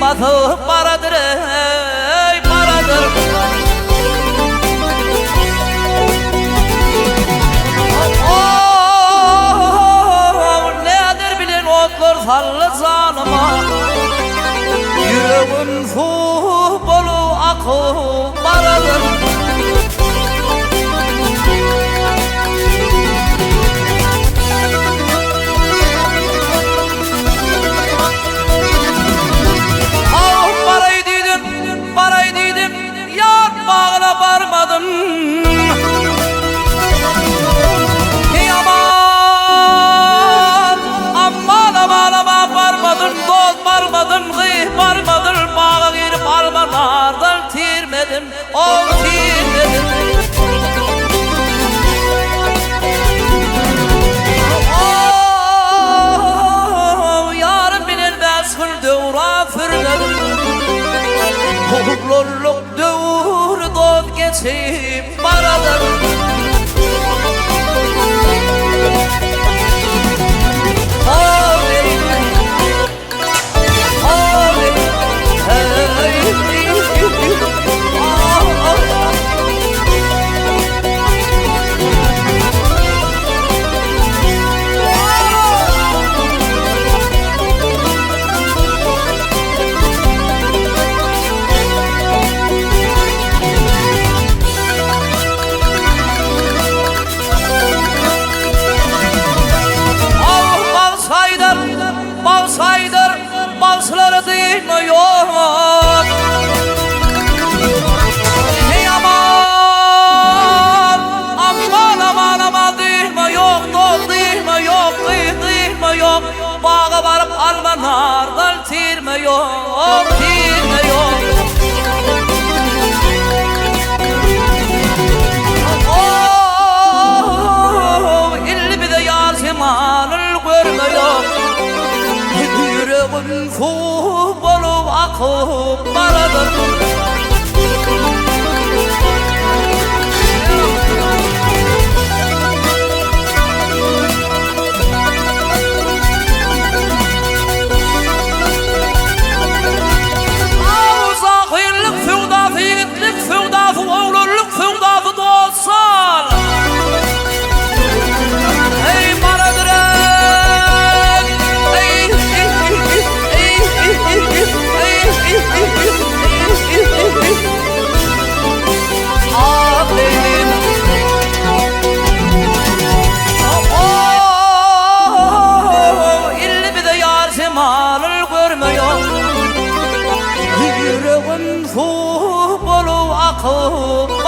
Batıp paradır ey paradır. Nedir bilin otlar sallı zalıma, yüreğin su bolu akı paradır. Ol tirmedim. Yarım bilir meşgul devra fırladım. Hukukluluk devri dod geçip paradır. Balsıları değil mi yok? Hey aman, aman aman aman değil mi yok? Dol değil mi yok? Değil mi yok? Bağa varıp almanardan tirme yok, tirme yok. Oh, illi bir de yaziman을 görme yok. Yüreğin su bolup akıp paradır. Zahirlik feudafı, yiğitlik feudafı, oğluluk feudafı dostlar. Hey paradır illi bir de yar zeman을 görmüyor. Yüreğin su bolup akıp